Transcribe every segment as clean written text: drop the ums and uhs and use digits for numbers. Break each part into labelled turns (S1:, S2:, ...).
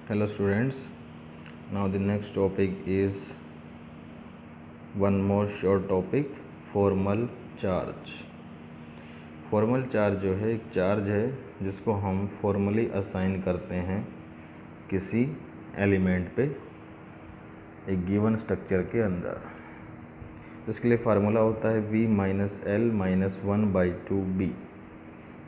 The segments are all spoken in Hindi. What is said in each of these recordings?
S1: Hello students, now the next topic is one more short topic, formal charge. Formal charge जो है एक चार्ज है जिसको हम फॉर्मली असाइन करते हैं किसी एलिमेंट पे एक गिवन स्ट्रक्चर के अंदर। इसके लिए फार्मूला होता है v minus L minus 1/2b,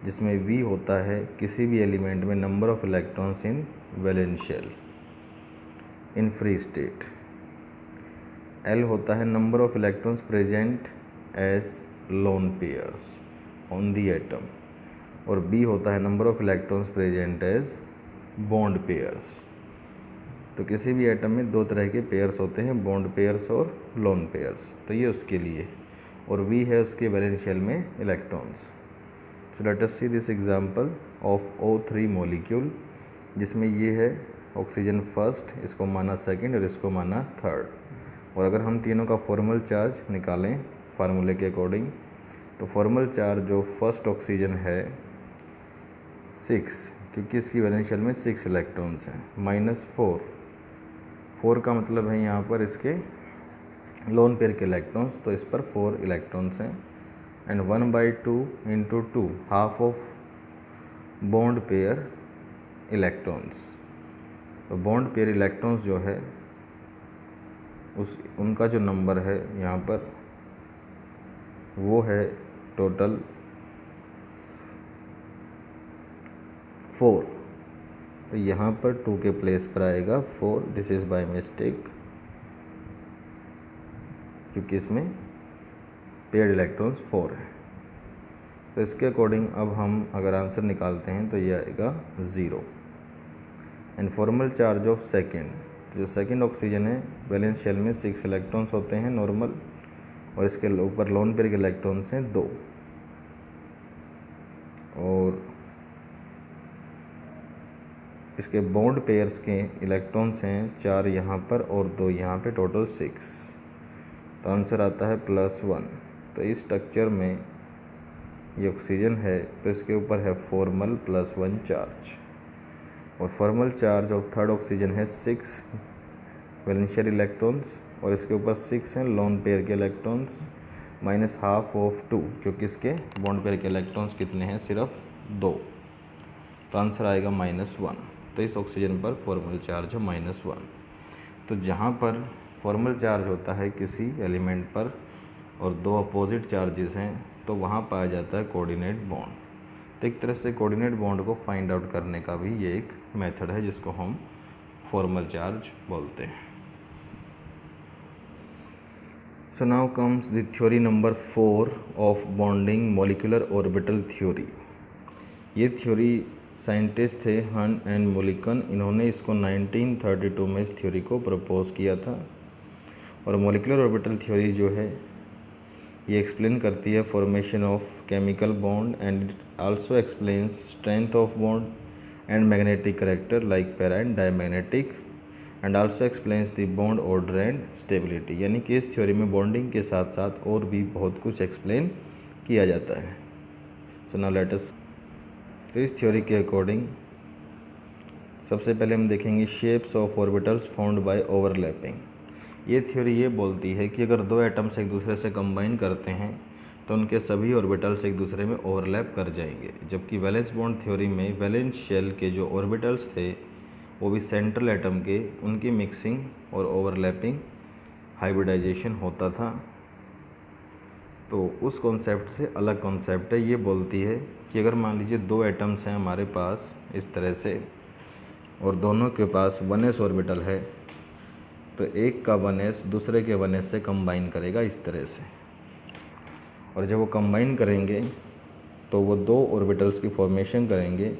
S1: जिसमें v होता है किसी भी एलिमेंट में number of electrons in valence shell in free state, L होता है number of electrons present as lone pairs on the atom, और B होता है number of electrons present as bond pairs. तो किसी भी एटम में दो तरह के पेयर्स होते हैं, बॉन्ड पेयर्स और लोन पेयर्स। तो ये उसके लिए, और V है उसके वैलेंस शेल में electrons. So let us see this example of O3 molecule, जिसमें ये है ऑक्सीजन फर्स्ट, इसको माना सेकंड और इसको माना थर्ड। और अगर हम तीनों का फॉर्मल चार्ज निकालें फार्मूले के अकॉर्डिंग, तो फॉर्मल चार्ज जो फर्स्ट ऑक्सीजन है 6, क्योंकि इसकी वैलेंस शेल में 6 इलेक्ट्रॉन्स हैं, -4 का मतलब है यहाँ पर इसके लोन पेयर के इलेक्ट्रॉन्स, तो इस पर 4 इलेक्ट्रॉन्स हैं। And 1/2 × 2 half of bond pair electrons. तो बॉन्ड पेयर इलेक्ट्रॉन्स जो है उनका जो नंबर है यहाँ पर वो है टोटल 4। तो यहाँ पर 2 के प्लेस पर आएगा 4, दिस इज़ बाय मिस्टेक, क्योंकि इसमें पेयर्ड इलेक्ट्रॉन्स 4 है। तो इसके अकॉर्डिंग अब हम अगर आंसर निकालते हैं तो ये आएगा 0। And formal charge of second, जो सेकेंड ऑक्सीजन है वैलेंस शेल में 6 इलेक्ट्रॉन्स होते हैं नॉर्मल, और इसके ऊपर लोन पेयर के इलेक्ट्रॉन्स हैं 2, और इसके बॉन्ड पेयर्स के इलेक्ट्रॉन्स हैं 4 यहाँ पर और 2 यहाँ पे, टोटल 6। तो आंसर आता है +1। तो इस स्ट्रक्चर में ये ऑक्सीजन है तो इसके ऊपर है फॉर्मल +1 चार्ज, और formal charge of third oxygen है 6 वैलेंशियल इलेक्ट्रॉन्स, और इसके ऊपर 6 हैं लोन पेयर के इलेक्ट्रॉन्स, -½ ऑफ 2, क्योंकि इसके बॉन्ड पेयर के इलेक्ट्रॉन्स कितने हैं, सिर्फ 2। तो आंसर आएगा -1। तो इस ऑक्सीजन पर फॉर्मल चार्ज है -1। तो जहाँ पर फॉर्मल चार्ज होता है किसी एलिमेंट पर और 2 अपोजिट चार्जेस हैं, तो वहाँ पाया जाता है कोऑर्डिनेट बॉन्ड। तो एक तरह से कोऑर्डिनेट बॉन्ड को फाइंड आउट करने का भी ये एक मेथड है जिसको हम फॉर्मल चार्ज बोलते हैं। So now comes the theory number 4 of bonding molecular orbital theory। ये थ्योरी साइंटिस्ट थे हन एंड मोलिकन, इन्होंने इसको 1932 में इस थ्योरी को प्रपोज किया था। और मोलिकुलर ऑर्बिटल थ्योरी जो है ये एक्सप्लेन करती है formation of chemical bond, and it also explains strength of bond and magnetic character like para and diamagnetic, and also explains the bond order and stability. यानी कि इस थ्योरी में बॉन्डिंग के साथ साथ और भी बहुत कुछ एक्सप्लेन किया जाता है। सो नाउ लेट अस, तो इस थ्योरी के अकॉर्डिंग सबसे पहले हम देखेंगे shapes of orbitals found by overlapping. ये थ्योरी ये बोलती है कि अगर 2 एटम्स एक दूसरे से कंबाइन करते हैं तो उनके सभी ऑर्बिटल्स एक दूसरे में ओवरलैप कर जाएंगे, जबकि वैलेंस बॉन्ड थ्योरी में वैलेंस शेल के जो ऑर्बिटल्स थे वो भी सेंट्रल एटम के, उनकी मिक्सिंग और ओवरलैपिंग हाइब्रिडाइजेशन होता था। तो उस कॉन्सेप्ट से अलग कॉन्सेप्ट है। ये बोलती है कि अगर मान लीजिए 2 एटम्स हैं हमारे पास इस तरह से, और दोनों के पास 1s ऑर्बिटल है, तो एक का 1s दूसरे के 1s से कंबाइन करेगा इस तरह से, और जब वो कंबाइन करेंगे तो वो 2 ऑर्बिटल्स की फॉर्मेशन करेंगे।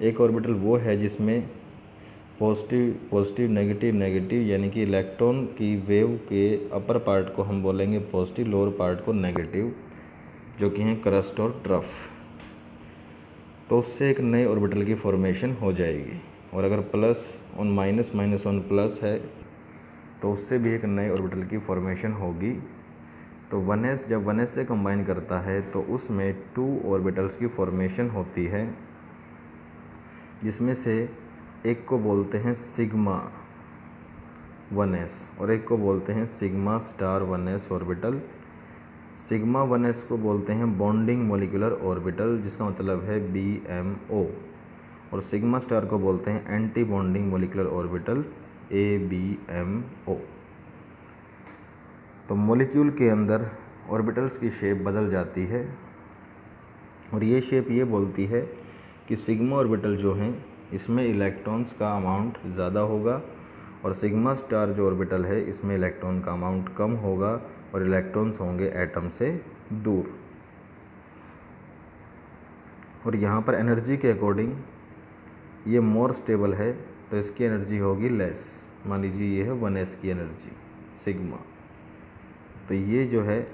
S1: एक ऑर्बिटल वो है जिसमें पॉजिटिव नेगेटिव नेगेटिव, यानी कि इलेक्ट्रॉन की वेव के अपर पार्ट को हम बोलेंगे पॉजिटिव, लोअर पार्ट को नेगेटिव, जो कि हैं क्रस्ट और ट्रफ। तो उससे एक नए ऑर्बिटल की फॉर्मेशन हो जाएगी, और अगर plus on minus minus on plus है तो उससे भी एक नए ऑर्बिटल की फॉर्मेशन होगी। तो 1s जब 1s से कंबाइन करता है तो उसमें 2 ऑर्बिटल्स की फॉर्मेशन होती है, जिसमें से एक को बोलते हैं सिग्मा 1s और एक को बोलते हैं sigma star 1s orbital. Sigma 1s को बोलते हैं बॉन्डिंग मोलिकुलर ऑर्बिटल, जिसका मतलब है BMO, और सिग्मा स्टार को बोलते हैं anti bonding molecular orbital, ABMO। तो मॉलिक्यूल के अंदर ऑर्बिटल्स की शेप बदल जाती है और ये शेप ये बोलती है कि सिग्मा ऑर्बिटल जो हैं इसमें इलेक्ट्रॉन्स का अमाउंट ज़्यादा होगा और सिग्मा स्टार जो ऑर्बिटल है इसमें इलेक्ट्रॉन का अमाउंट कम होगा और इलेक्ट्रॉन्स होंगे एटम से दूर। और यहाँ पर एनर्जी के अकॉर्डिंग ये मोर स्टेबल है तो इसकी एनर्जी होगी लेस। मान लीजिए ये है 1s की एनर्जी सिग्मा, तो ये जो है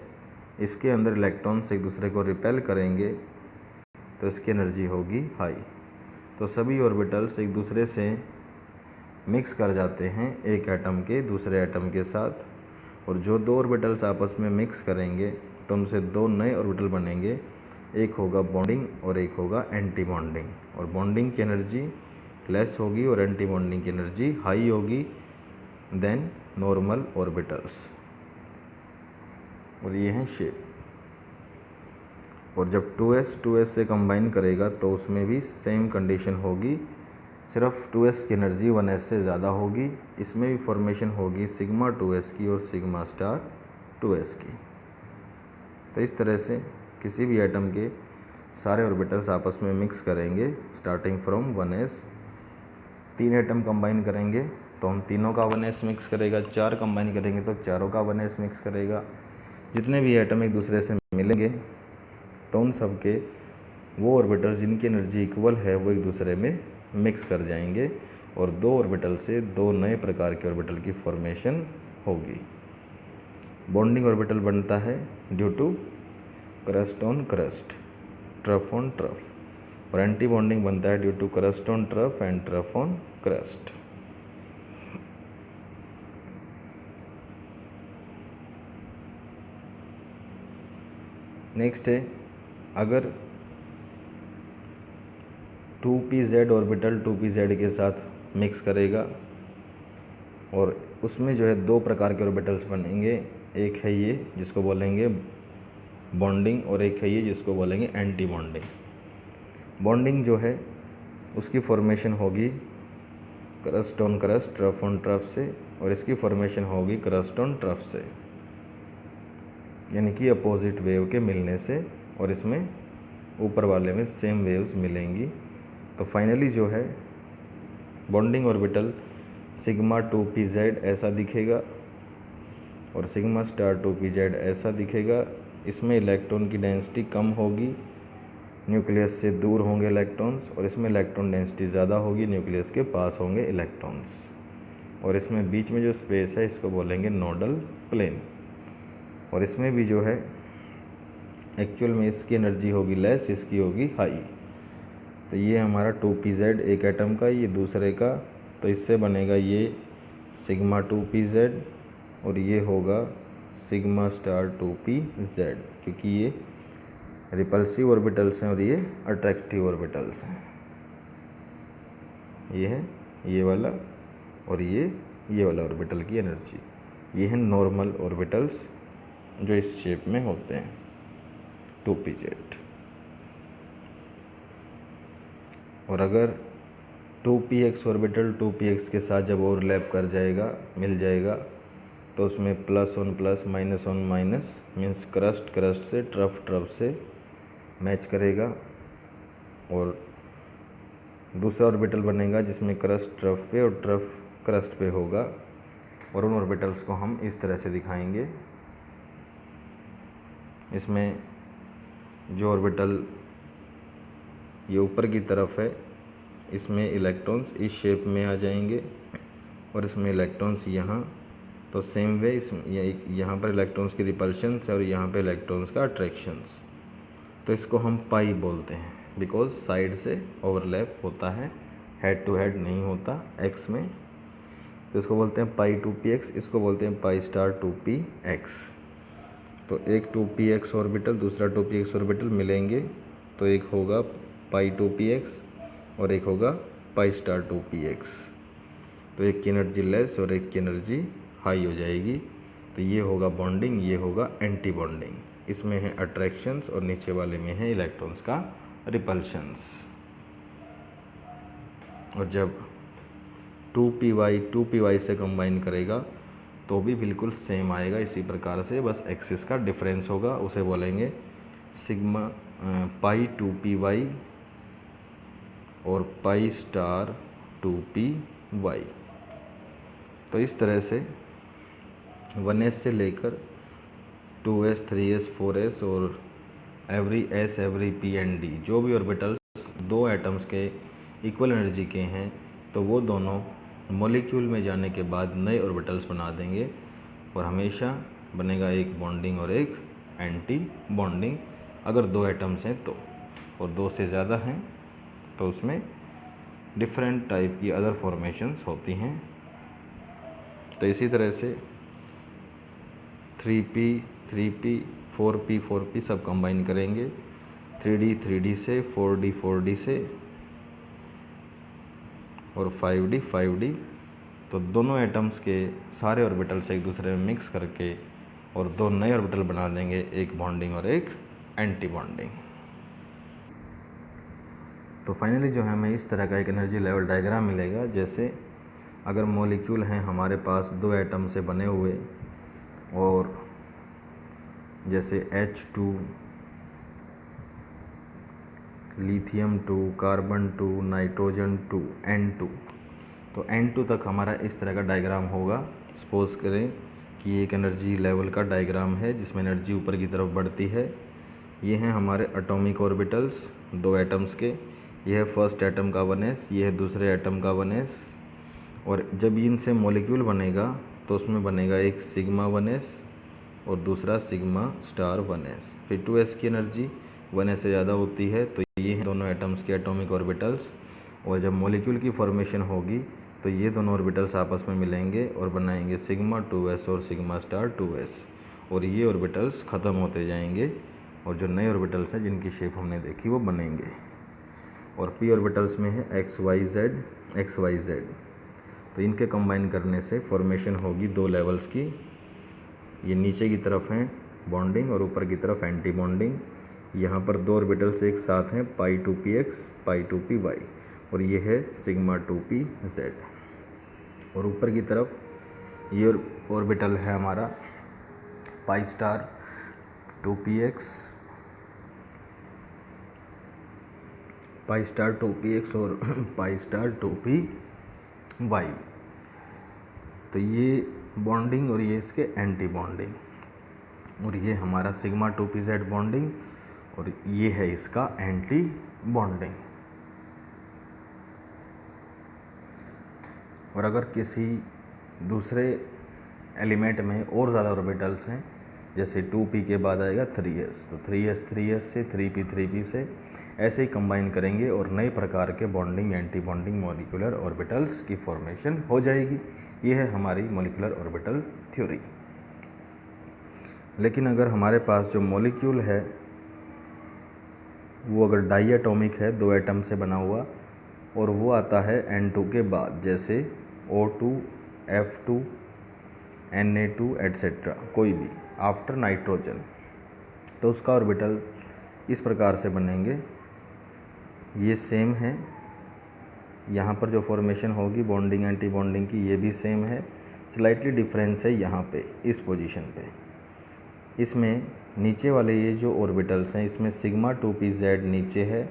S1: इसके अंदर इलेक्ट्रॉन्स एक दूसरे को रिपेल करेंगे तो इसकी एनर्जी होगी हाई। तो सभी ऑर्बिटल्स एक दूसरे से मिक्स कर जाते हैं एक एटम के दूसरे एटम के साथ, और जो दो ऑर्बिटल्स आपस में मिक्स करेंगे तो उनसे दो नए ऑर्बिटल बनेंगे, एक होगा बॉन्डिंग और एक होगा एंटी बॉन्डिंग। और बॉन्डिंग की एनर्जी लेस होगी और एंटी बॉन्डिंग की एनर्जी हाई होगी देन नॉर्मल ऑर्बिटल्स। और ये हैं शेप। और जब 2s से कंबाइन करेगा तो उसमें भी सेम कंडीशन होगी, सिर्फ 2s की एनर्जी 1s से ज़्यादा होगी। इसमें भी फॉर्मेशन होगी सिग्मा 2s की और सिग्मा स्टार 2s की। तो इस तरह से किसी भी एटम के सारे ऑर्बिटल्स आपस में मिक्स करेंगे starting from 1s। 3 atom combine करेंगे तो हम तीनों का 1s मिक्स करेगा, 4 कंबाइन करेंगे तो चारों का 1s मिक्स करेगा। जितने भी एटम एक दूसरे से मिलेंगे तो उन सब के वो ऑर्बिटल्स जिनकी एनर्जी इक्वल है वो एक दूसरे में मिक्स कर जाएंगे और दो ऑर्बिटल से दो नए प्रकार के ऑर्बिटल की फॉर्मेशन होगी। बॉन्डिंग ऑर्बिटल बनता है due to crest on crest, trough on trough, और एंटी बॉन्डिंग बनता है due to crest on trough and trough on crest. Next है, अगर 2pz ऑर्बिटल 2pz के साथ मिक्स करेगा और उसमें जो है दो प्रकार के ऑर्बिटल्स बनेंगे, एक है ये जिसको बोलेंगे बॉन्डिंग और एक है ये जिसको बोलेंगे एंटी बॉन्डिंग। बॉन्डिंग जो है उसकी फॉर्मेशन होगी crust on crest, trough on trough से, और इसकी फॉर्मेशन होगी क्रस्ट ऑन ट्रफ से, यानी कि अपोजिट वेव के मिलने से, और इसमें ऊपर वाले में सेम वेव्स मिलेंगी। तो फाइनली जो है बॉन्डिंग ऑर्बिटल सिग्मा 2pz ऐसा दिखेगा और सिग्मा स्टार 2pz ऐसा दिखेगा। इसमें इलेक्ट्रॉन की डेंसिटी कम होगी, न्यूक्लियस से दूर होंगे इलेक्ट्रॉन्स, और इसमें इलेक्ट्रॉन डेंसिटी ज़्यादा होगी, न्यूक्लियस के पास होंगे इलेक्ट्रॉन्स। और इसमें बीच में जो स्पेस है इसको बोलेंगे नोडल प्लेन। और इसमें भी जो है एक्चुअल में इसकी एनर्जी होगी लेस, इसकी होगी हाई। तो ये हमारा 2pz एक एटम का, ये दूसरे का, तो इससे बनेगा ये सिग्मा 2pz और ये होगा सिग्मा स्टार 2pz, क्योंकि ये रिपल्सिव ऑर्बिटल्स हैं और ये अट्रैक्टिव ऑर्बिटल्स हैं। ये है ये वाला और ये वाला ऑर्बिटल की एनर्जी। ये है नॉर्मल ऑर्बिटल्स जो इस शेप में होते हैं 2pz। और अगर 2px ऑर्बिटल 2px के साथ जब ओवरलैप कर जाएगा, मिल जाएगा, तो उसमें plus on plus minus on minus means crust crust से ट्रफ ट्रफ से मैच करेगा, और दूसरा ऑर्बिटल बनेगा जिसमें क्रस्ट ट्रफ पे और ट्रफ क्रस्ट पे होगा। और उन ऑर्बिटल्स को हम इस तरह से दिखाएंगे। इसमें जो ऑर्बिटल ये ऊपर की तरफ है इसमें इलेक्ट्रॉन्स इस शेप में आ जाएंगे और इसमें इलेक्ट्रॉन्स यहाँ, तो सेम वे यहाँ पर इलेक्ट्रॉन्स की रिपल्शंस है और यहाँ पे इलेक्ट्रॉन्स का अट्रैक्शंस। तो इसको हम पाई बोलते हैं बिकॉज साइड से ओवरलैप होता है, हेड टू हेड नहीं होता एक्स में। तो इसको बोलते हैं पाई 2px, इसको बोलते हैं पाई स्टार 2px। तो एक 2px ऑर्बिटल दूसरा 2px ऑर्बिटल मिलेंगे तो एक होगा पाई 2px और एक होगा पाई स्टार 2px। तो एक की एनर्जी लेस और एक की एनर्जी हाई हो जाएगी। तो ये होगा बॉन्डिंग, ये होगा एंटी बॉन्डिंग। इसमें है अट्रैक्शंस और नीचे वाले में है इलेक्ट्रॉन्स का रिपल्शंस। और जब 2py से कंबाइन करेगा तो भी बिल्कुल सेम आएगा इसी प्रकार से, बस एक्सिस का डिफरेंस होगा। उसे बोलेंगे सिग्मा पाई 2py और पाई स्टार 2py। तो इस तरह से 1s से लेकर 2s 3s 4s और every s every p and d जो भी ऑर्बिटल्स दो एटम्स के इक्वल एनर्जी के हैं, तो वो दोनों मॉलिक्यूल में जाने के बाद नए ऑर्बिटल्स बना देंगे और हमेशा बनेगा एक बॉन्डिंग और एक एंटी बॉन्डिंग अगर दो एटम्स हैं तो, और दो से ज़्यादा हैं तो उसमें डिफरेंट टाइप की अदर फॉर्मेशंस होती हैं। तो इसी तरह से 3p 3p 4p 4p सब कंबाइन करेंगे, 3d 3d से, 4d 4d से और 5d 5d। तो दोनों एटम्स के सारे ऑर्बिटल्स एक दूसरे में मिक्स करके और दो नए ऑर्बिटल बना देंगे, एक बॉन्डिंग और एक एंटी बॉन्डिंग। तो फाइनली जो है हमें इस तरह का एक एनर्जी लेवल डायग्राम मिलेगा। जैसे अगर मॉलिक्यूल हैं हमारे पास दो एटम से बने हुए, और जैसे H2 lithium 2 carbon 2 nitrogen 2 N2, तो N2 तक हमारा इस तरह का डायग्राम होगा। सपोज करें कि एक एनर्जी लेवल का डायग्राम है जिसमें एनर्जी ऊपर की तरफ बढ़ती है। ये हैं हमारे एटॉमिक ऑर्बिटल्स दो एटम्स के। यह है फर्स्ट एटम का 1s, ये है दूसरे एटम का 1s। और जब इनसे मॉलिक्यूल बनेगा तो उसमें बनेगा एक सिग्मा 1s और दूसरा सिग्मा स्टार 1s। फिर 2s की एनर्जी 1s से ज़्यादा होती है, तो ये हैं दोनों एटम्स के एटॉमिक ऑर्बिटल्स। और जब मॉलिक्यूल की फॉर्मेशन होगी तो ये दोनों ऑर्बिटल्स आपस में मिलेंगे और बनाएंगे सिग्मा 2s और सिग्मा स्टार 2s। और ये ऑर्बिटल्स ख़त्म होते जाएंगे और जो नए ऑर्बिटल्स हैं जिनकी शेप हमने देखी वो बनेंगे। और p ऑर्बिटल्स में है XYZ। तो इनके कंबाइन करने से फॉर्मेशन होगी दो लेवल्स की। ये नीचे की तरफ हैं बॉन्डिंग और ऊपर की तरफ एंटी बॉन्डिंग। यहाँ पर दो ऑर्बिटल्स एक साथ हैं, पाई 2px पाई 2py, और ये है सिग्मा 2pz। और ऊपर की तरफ ये ऑर्बिटल है हमारा पाई स्टार 2px और पाई स्टार 2py। तो ये बॉन्डिंग और ये इसके एंटी बॉन्डिंग, और ये हमारा सिग्मा 2pz बॉन्डिंग और ये है इसका एंटी बॉन्डिंग। और अगर किसी दूसरे एलिमेंट में और ज़्यादा ऑर्बिटल्स हैं, जैसे 2p के बाद आएगा 3s, तो 3s से 3p 3p से ऐसे ही कंबाइन करेंगे और नए प्रकार के bonding anti bonding molecular orbitals की फॉर्मेशन हो जाएगी। ये है हमारी मॉलिक्यूलर ऑर्बिटल थ्योरी। लेकिन अगर हमारे पास जो मॉलिक्यूल है वो अगर डाई एटॉमिक है, दो एटम से बना हुआ, और वो आता है N2 के बाद, जैसे O2 F2 Na2 एट्सेट्रा, कोई भी आफ्टर नाइट्रोजन, तो उसका ऑर्बिटल इस प्रकार से बनेंगे। ये सेम है, यहाँ पर जो फॉर्मेशन होगी बॉन्डिंग एंटी बॉन्डिंग की ये भी सेम है, स्लाइटली डिफरेंस है यहाँ पे इस पोजीशन पे। इसमें नीचे वाले ये जो ऑर्बिटल्स हैं इसमें सिग्मा 2pz नीचे है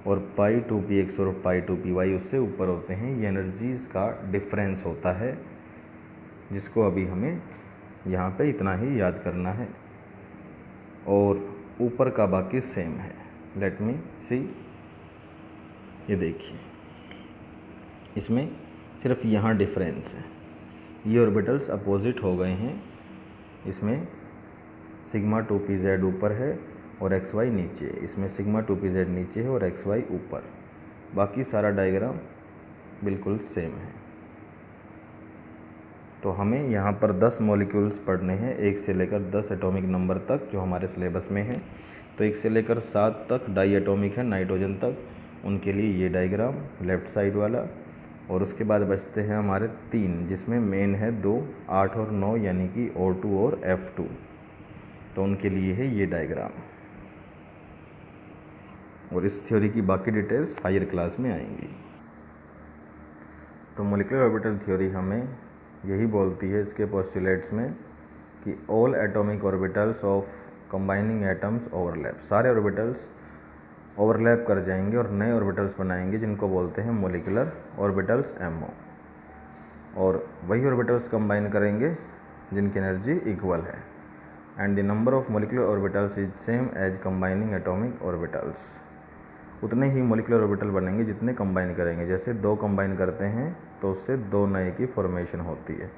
S1: और पाई 2px और पाई 2py उससे ऊपर होते हैं। ये एनर्जीज़ का डिफरेंस होता है जिसको अभी हमें यहाँ पे इतना ही याद करना है, और ऊपर का बाकी सेम है। लेट मी सी, ये देखिए इसमें सिर्फ यहाँ डिफरेंस है, ये ऑर्बिटल्स अपोजिट हो गए हैं। इसमें सिग्मा 2pz ऊपर है और xy नीचे है, इसमें सिग्मा 2pz नीचे है और xy ऊपर। बाकी सारा डायग्राम बिल्कुल सेम है। तो हमें यहाँ पर 10 मॉलिक्यूल्स पढ़ने हैं, 1 से लेकर 10 एटॉमिक नंबर तक जो हमारे सिलेबस में है। तो 1 से लेकर 7 तक डाई एटॉमिक है नाइट्रोजन तक, उनके लिए ये डायग्राम लेफ़्ट साइड वाला, और उसके बाद बचते हैं हमारे 3 जिसमें मेन है 2, 8 और 9 यानी कि O2 और F2, तो उनके लिए है ये डायग्राम। और इस थ्योरी की बाकी डिटेल्स हायर क्लास में आएंगी। तो मॉलिक्यूलर ऑर्बिटल थ्योरी हमें यही बोलती है इसके पोस्टुलेट्स में कि all atomic orbitals of combining atoms overlap, सारे ऑर्बिटल्स ओवरलैप कर जाएंगे और नए ऑर्बिटल्स बनाएंगे जिनको बोलते हैं मॉलिक्यूलर ऑर्बिटल्स MO, और वही ऑर्बिटल्स कंबाइन करेंगे जिनकी एनर्जी इक्वल है, and the number of molecular orbitals is same as combining atomic orbitals. उतने ही मॉलिक्यूलर ऑर्बिटल बनेंगे जितने कंबाइन करेंगे। जैसे 2 कंबाइन करते हैं तो उससे 2 नए की फॉर्मेशन होती है,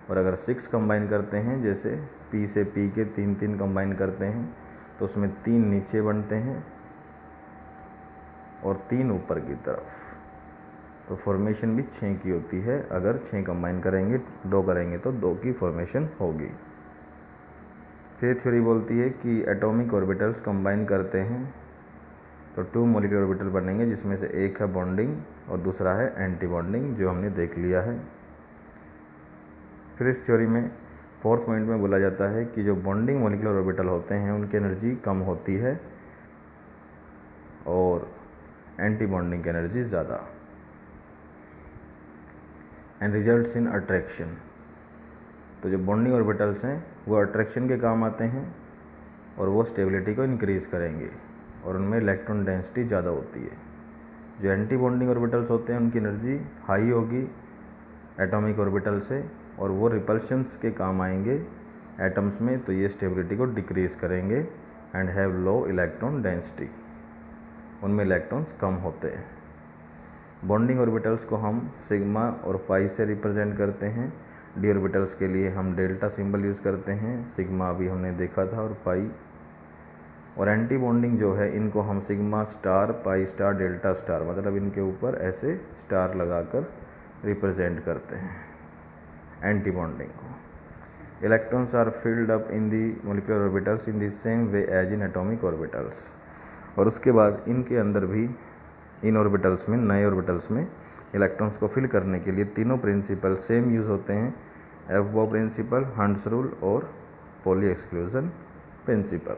S1: और अगर 6 कंबाइन करते हैं, जैसे P से P के 3 कंबाइन करते हैं तो उसमें 3 नीचे बनते हैं और 3 ऊपर की तरफ, तो फॉर्मेशन भी 6 की होती है। अगर 6 कंबाइन करेंगे, 2 करेंगे तो 2 की फॉर्मेशन होगी। फिर थ्योरी बोलती है कि एटॉमिक ऑर्बिटल्स कंबाइन करते हैं तो 2 मॉलिक्यूलर ऑर्बिटल बनेंगे, जिसमें से एक है बॉन्डिंग और दूसरा है एंटी बॉन्डिंग, जो हमने देख लिया है। फिर इस थ्योरी में 4th पॉइंट में बोला जाता है कि जो बॉन्डिंग मॉलिक्यूलर ऑर्बिटल होते हैं उनकी एनर्जी कम होती है और एंटी बॉन्डिंग की एनर्जी ज़्यादा, एंड रिजल्ट्स इन अट्रैक्शन। तो जो बॉन्डिंग ऑर्बिटल्स हैं वो अट्रैक्शन के काम आते हैं और वो स्टेबिलिटी को इंक्रीज़ करेंगे और उनमें इलेक्ट्रॉन डेंसिटी ज़्यादा होती है। जो एंटी बॉन्डिंग ऑर्बिटल्स होते हैं उनकी एनर्जी हाई होगी एटॉमिक ऑर्बिटल से, और वो रिपल्शंस के काम आएंगे एटम्स में, तो ये स्टेबिलिटी को डिक्रीज़ करेंगे and have low electron density, उनमें इलेक्ट्रॉन्स कम होते हैं। बॉन्डिंग ऑर्बिटल्स को हम सिग्मा और पाई से रिप्रेजेंट करते हैं। डी ऑर्बिटल्स के लिए हम डेल्टा सिंबल यूज़ करते हैं, सिग्मा अभी हमने देखा था और पाई। और एंटी बॉन्डिंग जो है इनको हम sigma star, pi star, delta star, मतलब इनके ऊपर ऐसे स्टार लगाकर रिप्रेजेंट करते हैं एंटी बॉन्डिंग को। Electrons are filled up in the molecular orbitals in the same way as in atomic orbitals. और उसके बाद इनके अंदर भी इन ऑर्बिटल्स में, नए ऑर्बिटल्स में इलेक्ट्रॉन्स को फिल करने के लिए तीनों प्रिंसिपल सेम यूज़ होते हैं, एफबॉ प्रिंसिपल, हंट्स रूल और poly exclusion principle.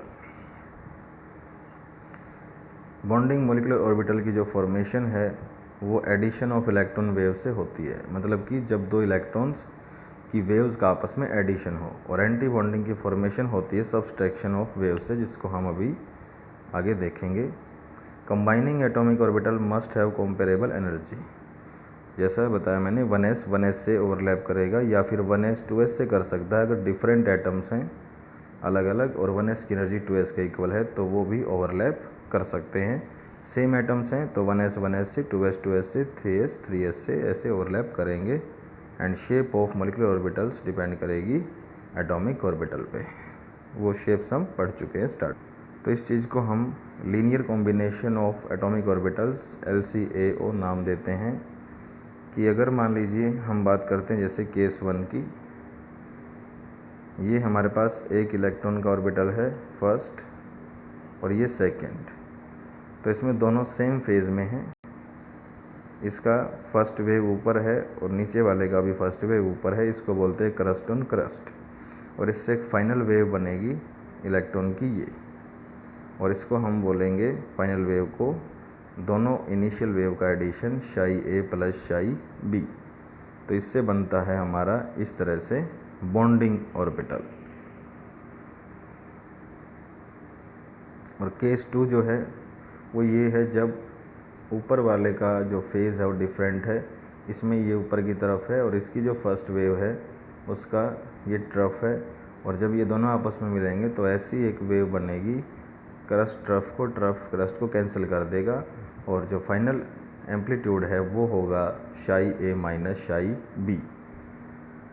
S1: Bonding molecular orbital की जो फॉर्मेशन है वो एडिशन ऑफ इलेक्ट्रॉन वेव से होती है, मतलब कि जब 2 इलेक्ट्रॉन्स की वेव्स का आपस में एडिशन हो। और एंटी बॉन्डिंग की फॉर्मेशन होती है सब्सट्रैक्शन ऑफ वेव से, जिसको हम अभी आगे देखेंगे। Combining atomic orbital must have comparable energy, जैसा बताया मैंने 1s 1s से ओवरलैप करेगा, या फिर 1s 2s से कर सकता है अगर डिफरेंट एटम्स हैं अलग अलग और 1s की एनर्जी 2s के इक्वल है तो वो भी ओवरलैप कर सकते हैं। सेम एटम्स हैं तो 1s 1s से, 2s 2s से, 3s 3s से ऐसे ओवरलैप करेंगे। And shape of molecular orbitals depend करेगी एटॉमिक ऑर्बिटल पे, वो शेप्स हम पढ़ चुके हैं स्टार्ट। तो इस चीज़ को हम linear combination of atomic orbitals LCAO नाम देते हैं। कि अगर मान लीजिए हम बात करते हैं जैसे केस 1 की, ये हमारे पास एक इलेक्ट्रॉन का ऑर्बिटल है फर्स्ट और ये सेकंड, तो इसमें दोनों सेम फेज़ में हैं। इसका फर्स्ट वेव ऊपर है और नीचे वाले का भी फर्स्ट वेव ऊपर है, इसको बोलते हैं क्रस्ट ऑन क्रस्ट। और इससे एक फाइनल वेव बनेगी इलेक्ट्रॉन की ये, और इसको हम बोलेंगे फाइनल वेव को दोनों इनिशियल वेव का addition psi A plus psi B। तो इससे बनता है हमारा इस तरह से बॉन्डिंग ऑर्बिटल। और केस 2 जो है वो ये है जब ऊपर वाले का जो फेज़ है वो डिफरेंट है, इसमें ये ऊपर की तरफ है और इसकी जो फर्स्ट वेव है उसका ये ट्रफ है, और जब ये दोनों आपस में मिलेंगे तो ऐसी एक वेव बनेगी, क्रस्ट क्रस्ट को कैंसिल कर देगा, और जो फाइनल एम्पलीट्यूड है वो होगा psi A minus psi B।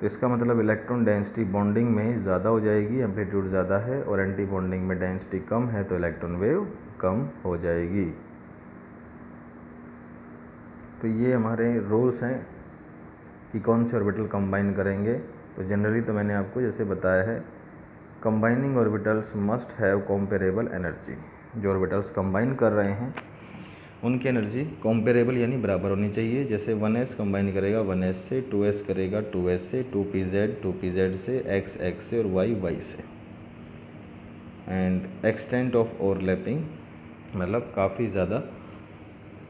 S1: तो इसका मतलब इलेक्ट्रॉन डेंसिटी बॉन्डिंग में ज़्यादा हो जाएगी, एम्पलीट्यूड ज़्यादा है, और एंटी बॉन्डिंग में डेंसिटी कम है तो इलेक्ट्रॉन वेव कम हो जाएगी। तो ये हमारे रूल्स हैं कि कौन से ऑर्बिटल कंबाइन करेंगे। तो जनरली तो मैंने आपको जैसे बताया है, combining orbitals must have comparable energy. जो ऑर्बिटल्स कंबाइन कर रहे हैं उनकी एनर्जी कॉम्पेरेबल यानी बराबर होनी चाहिए। जैसे 1s कंबाइन करेगा 1s से, 2s करेगा 2s से, 2pz से, x से और y से। एंड एक्सटेंट ऑफ ओवरलैपिंग मतलब काफ़ी ज़्यादा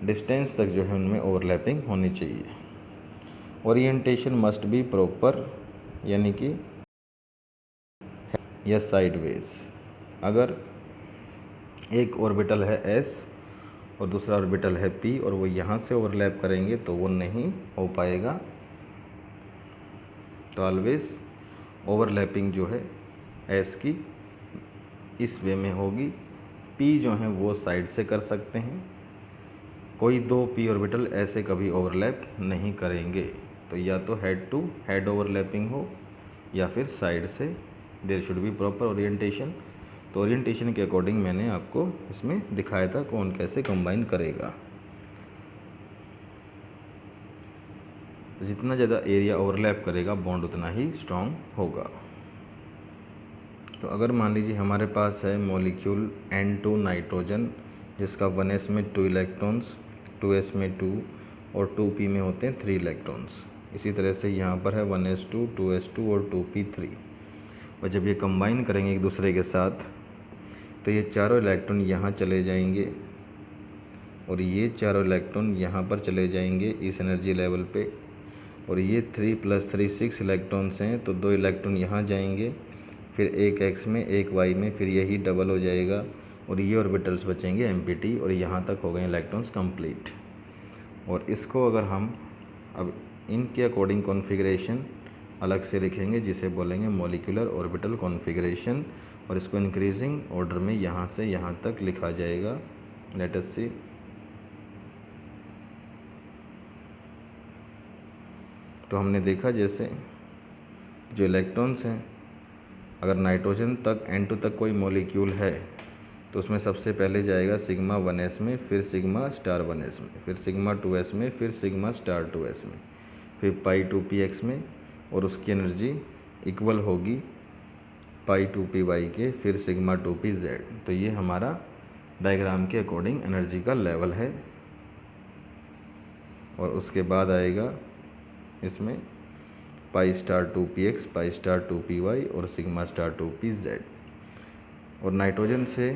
S1: डिस्टेंस तक जो है उनमें ओवरलैपिंग होनी चाहिए। ओरिएंटेशन मस्ट बी प्रॉपर यानी कि या साइडवेज। अगर एक ऑर्बिटल है s और दूसरा ऑर्बिटल है p और वो यहाँ से ओवरलैप करेंगे तो वो नहीं हो पाएगा। तो ऑलवेज ओवरलैपिंग जो है s की इस वे में होगी। p जो है वो साइड से कर सकते हैं, कोई दो p ऑर्बिटल ऐसे कभी ओवरलैप नहीं करेंगे। तो या तो हेड टू हेड ओवरलैपिंग हो या फिर साइड से। There should be proper orientation. तो ओरिएंटेशन के अकॉर्डिंग मैंने आपको इसमें दिखाया था कौन कैसे कंबाइन करेगा। जितना ज़्यादा एरिया ओवरलैप करेगा बॉन्ड उतना ही स्ट्रॉन्ग होगा। तो अगर मान लीजिए हमारे पास है मॉलिक्यूल N2 नाइट्रोजन जिसका 1s में 2 इलेक्ट्रॉन्स, 2s में 2 और 2p में होते हैं 3 इलेक्ट्रॉन्स। इसी तरह से यहाँ पर है 1s2, 2s2 और 2p3। और जब ये कंबाइन करेंगे एक दूसरे के साथ तो ये चारों इलेक्ट्रॉन यहाँ चले जाएंगे और ये चारों इलेक्ट्रॉन यहाँ पर चले जाएंगे इस एनर्जी लेवल पे। और ये 3 + 3 6 इलेक्ट्रॉन्स हैं तो 2 इलेक्ट्रॉन यहाँ जाएंगे, फिर एक x में एक y में, फिर यही डबल हो जाएगा और ये ऑर्बिटल्स बचेंगे एम्प्टी और यहाँ तक हो गए इलेक्ट्रॉन्स कंप्लीट। और इसको अगर हम अब इनके अकॉर्डिंग कॉन्फ़िगरेशन अलग से लिखेंगे जिसे बोलेंगे मॉलिक्यूलर ऑर्बिटल कॉन्फ़िगरेशन। और इसको इंक्रीजिंग ऑर्डर में यहाँ से यहाँ तक लिखा जाएगा। लेट अस सी। तो हमने देखा जैसे जो इलेक्ट्रॉन्स हैं, अगर नाइट्रोजन तक N2 तक कोई मॉलिक्यूल है तो उसमें सबसे पहले जाएगा सिग्मा 1s में, फिर सिग्मा स्टार 1s में, फिर सिग्मा 2s में, फिर सिग्मा स्टार 2s में, फिर पाई 2px में। और उसकी एनर्जी इक्वल होगी पाई 2py के, फिर सिग्मा 2pz। तो ये हमारा डायग्राम के अकॉर्डिंग एनर्जी का लेवल है। और उसके बाद आएगा इसमें पाई स्टार 2px, पाई स्टार 2py और सिग्मा स्टार 2pz। और नाइट्रोजन से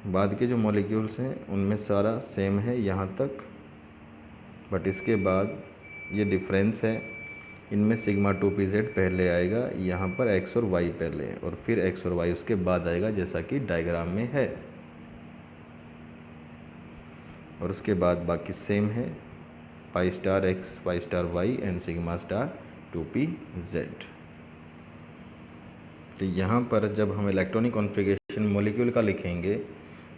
S1: बाद के जो मॉलिक्यूल्स हैं उनमें सारा सेम है यहाँ तक, बट इसके बाद ये डिफरेंस है, इनमें सिग्मा 2pz पहले आएगा, यहाँ पर x और y पहले और फिर x और y उसके बाद आएगा जैसा कि डायग्राम में है। और उसके बाद बाकी सेम है, pi star x, pi star y and sigma star 2pz। तो यहाँ पर जब हम इलेक्ट्रॉनिक कॉन्फ़िगरेशन मॉलिक्यूल का लिखेंगे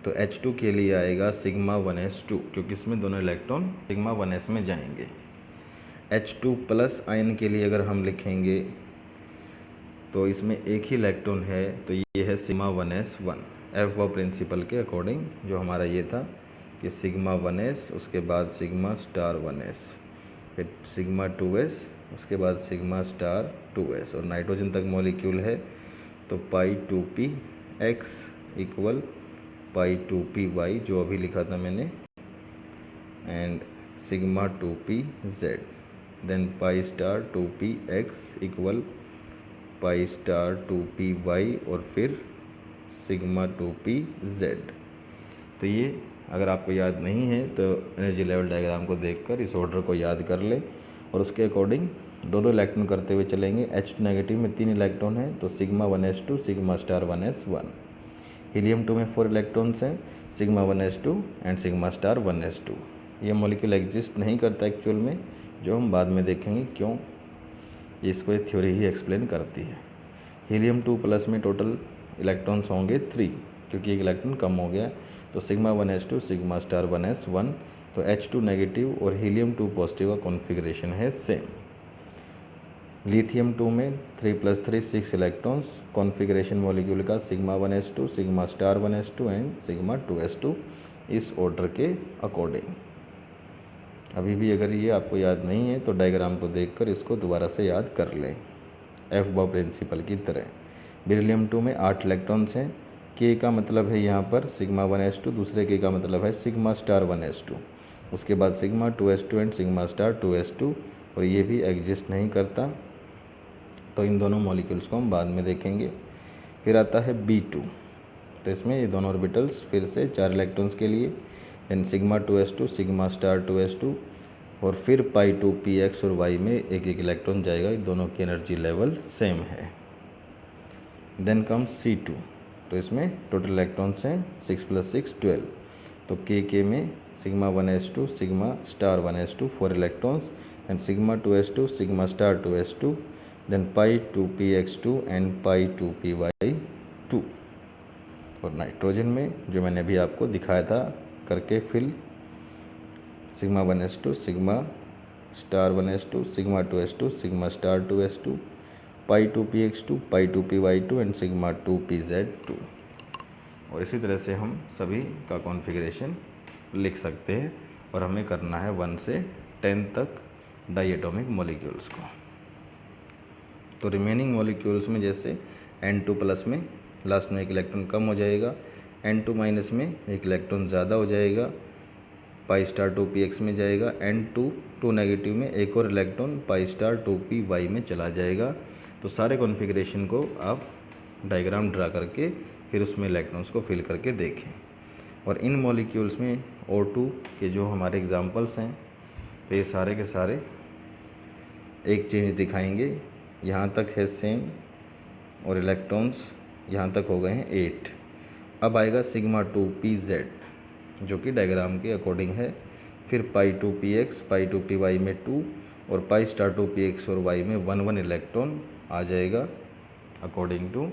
S1: तो H2 के लिए आएगा सिग्मा 1s2 क्योंकि इसमें दोनों इलेक्ट्रॉन सिग्मा 1s में जाएंगे। H2+ आयन के लिए अगर हम लिखेंगे तो इसमें एक ही इलेक्ट्रॉन है तो ये है सिग्मा 1s1। एफ प्रिंसिपल के अकॉर्डिंग जो हमारा ये था कि सिग्मा 1s, उसके बाद सिग्मा स्टार 1s, फिर सिग्मा 2s, उसके बाद सिग्मा स्टार 2s। और नाइट्रोजन तक मॉलिक्यूल है तो पाई 2px इक्वल पाई 2py जो अभी लिखा था मैंने, and sigma 2pz। Then pi star 2px equal pi star 2py और फिर सिग्मा 2pz। तो ये अगर आपको याद नहीं है तो एनर्जी लेवल डायग्राम को देखकर इस ऑर्डर को याद कर ले और उसके अकॉर्डिंग दो इलेक्ट्रॉन करते हुए चलेंगे। H2 नेगेटिव में 3 इलेक्ट्रॉन है तो sigma 1s2 sigma star 1s1। Helium 2 में 4 इलेक्ट्रॉन्स हैं, sigma 1s2 and sigma star 1s2। ये मॉलिक्यूल एग्जिस्ट नहीं करता एक्चुअल में, जो हम बाद में देखेंगे क्यों। इसको ये थ्योरी ही एक्सप्लेन करती है। हीलियम 2+ में टोटल इलेक्ट्रॉन्स होंगे 3 क्योंकि एक इलेक्ट्रॉन कम हो गया तो sigma 1s2 sigma star 1s1। तो H2 नेगेटिव और हीलियम 2 पॉजिटिव का कॉन्फ़िगरेशन है सेम। लिथियम 2 में 3 + 3 6 इलेक्ट्रॉन्स, कॉन्फ़िगरेशन मॉलिक्यूल का sigma 1s2 sigma star 1s2 and sigma 2s2 इस ऑर्डर के अकॉर्डिंग। अभी भी अगर ये आपको याद नहीं है तो डायग्राम को देखकर इसको दोबारा से याद कर लें एफ प्रिंसिपल की तरह। बेरिलियम 2 में 8 इलेक्ट्रॉन्स हैं, K का मतलब है यहाँ पर सिग्मा 1s2, दूसरे K का मतलब है सिग्मा स्टार 1s2। उसके बाद sigma 2s2 and sigma star 2s2, और ये भी एग्जिस्ट नहीं करता, तो इन दोनों मॉलिक्यूल्स को हम बाद में देखेंगे। फिर आता है B2, तो इसमें ये दोनों ऑर्बिटल्स फिर से 4 इलेक्ट्रॉन्स के लिए, and sigma 2s2 sigma star 2s2, और फिर पाई 2 p x और y में एक एक इलेक्ट्रॉन जाएगा, दोनों की एनर्जी लेवल सेम है। देन कम्स C2, तो इसमें टोटल इलेक्ट्रॉन्स हैं 6 + 6 12, तो k में sigma 1s2 sigma star 1s2 4 electrons, and sigma 2s2 sigma star 2s2, then pi 2 p x2 and pi 2 p y2। और नाइट्रोजन में जो मैंने अभी आपको दिखाया था करके fill, sigma 1s2 sigma star 1s2 sigma 2s2 sigma star 2s2, pi 2 p x2 pi 2 p y2 and sigma 2 p z2। और इसी तरह से हम सभी का कॉन्फ़िगरेशन लिख सकते हैं, और हमें करना है 1 से 10 तक डाइएटॉमिक मॉलिक्यूल्स को। तो रिमेनिंग मॉलिक्यूल्स में जैसे N2+ में लास्ट में एक इलेक्ट्रॉन कम हो जाएगा, N2- में एक इलेक्ट्रॉन ज़्यादा हो जाएगा, पाई स्टार 2 p x में जाएगा, N2- में एक और electron pi star 2 p y में चला जाएगा। तो सारे कॉन्फ़िगरेशन को आप डायग्राम ड्रा करके फिर उसमें इलेक्ट्रॉन्स को फिल करके देखें। और इन मॉलिक्यूल्स में O2 के जो हमारे एग्जांपल्स हैं, तो ये सारे के सारे एक चेंज दिखाएंगे, यहाँ तक है सेम, और इलेक्ट्रॉन्स यहाँ तक हो गए हैं 8। अब आएगा सिग्मा 2 p z, जो कि डायग्राम के अकॉर्डिंग है, फिर पाई 2 p x पाई 2 p y में 2, और पाई स्टार 2 p x और y में 1 इलेक्ट्रॉन आ जाएगा अकॉर्डिंग टू,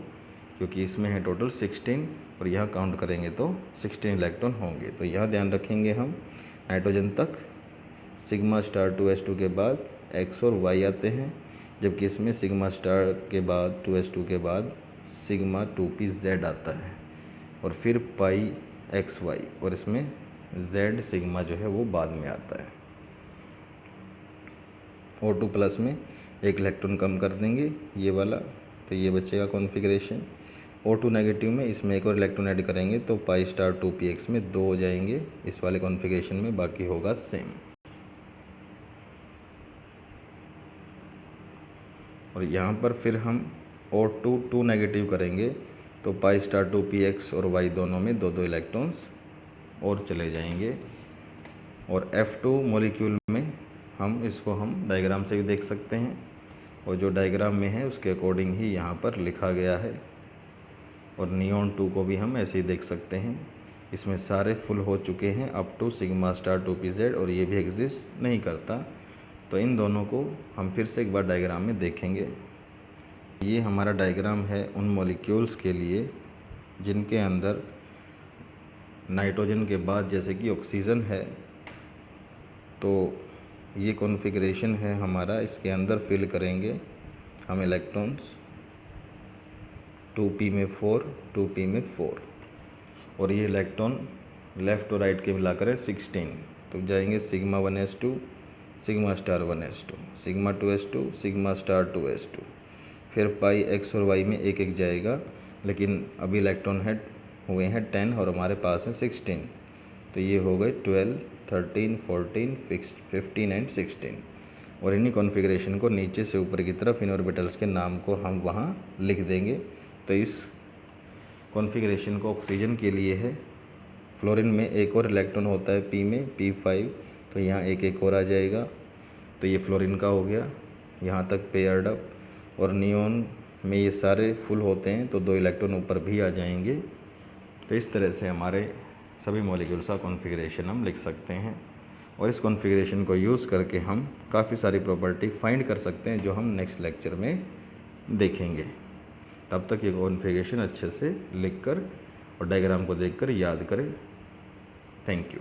S1: क्योंकि इसमें है टोटल 16, और यहाँ काउंट करेंगे तो 16 इलेक्ट्रॉन होंगे। तो यहाँ ध्यान रखेंगे हम नाइट्रोजन तक सिग्मा स्टार 2s2 के बाद x और y आते हैं, जबकि इसमें सिग्मा स्टार के बाद 2s2 के बाद सिग्मा 2 p z आता है, और फिर पाई x y, और इसमें z सिग्मा जो है वो बाद में आता है। O2+ में एक इलेक्ट्रॉन कम कर देंगे ये वाला, तो ये बचेगा कॉन्फ़िगरेशन। O2- में इसमें एक और इलेक्ट्रॉन ऐड करेंगे, तो पाई स्टार 2 p x में 2 हो जाएंगे इस वाले कॉन्फ़िगरेशन में, बाकी होगा सेम। और यहाँ पर फिर हम O2 करेंगे, तो पाई स्टार 2 p x और y दोनों में 2 इलेक्ट्रॉन्स और चले जाएंगे। और F2 मॉलिक्यूल में हम डायग्राम से भी देख सकते हैं, और जो डायग्राम में है उसके अकॉर्डिंग ही यहाँ पर लिखा गया है। और नियॉन 2 को भी हम ऐसे ही देख सकते हैं, इसमें सारे फुल हो चुके हैं up to sigma star 2 p z, और ये भी एग्जिस्ट नहीं करता। तो इन दोनों को हम फिर से एक बार डायग्राम में देखेंगे। ये हमारा डायग्राम है उन मॉलिक्यूल्स के लिए जिनके अंदर नाइट्रोजन के बाद जैसे कि ऑक्सीजन है, तो ये कॉन्फ़िगरेशन है हमारा, इसके अंदर फिल करेंगे हम इलेक्ट्रॉन्स 2p में 4 2p में 4, और ये इलेक्ट्रॉन लेफ़्ट और राइट के मिलाकर है 16। तो जाएंगे sigma 1s2 sigma star 1s2 sigma 2s2 sigma star 2s2, फिर पाई x और y में एक एक जाएगा, लेकिन अभी इलेक्ट्रॉन हेड हुए हैं 10 और हमारे पास है 16, तो ये हो गए 12 13 14 15 एंड 16। और इन्हीं कॉन्फ़िगरेशन को नीचे से ऊपर की तरफ इन ऑर्बिटल्स के नाम को हम वहाँ लिख देंगे। तो इस कॉन्फ़िगरेशन को ऑक्सीजन के लिए है, फ्लोरीन में एक और इलेक्ट्रॉन होता है p में p5, तो यहाँ एक एक और आ जाएगा, तो ये फ्लोरीन का हो गया, यहाँ तक पेयर्ड अप। और नियॉन में ये सारे फुल होते हैं, तो 2 इलेक्ट्रॉन ऊपर भी आ जाएंगे। तो इस तरह से हमारे सभी मॉलिक्यूल्स का कॉन्फ़िगरेशन हम लिख सकते हैं, और इस कॉन्फ़िगरेशन को यूज़ करके हम काफ़ी सारी प्रॉपर्टी फाइंड कर सकते हैं, जो हम नेक्स्ट लेक्चर में देखेंगे। तब तक ये कॉन्फ़िगरेशन अच्छे से लिख कर और डायग्राम को देखकर याद करें। Thank you.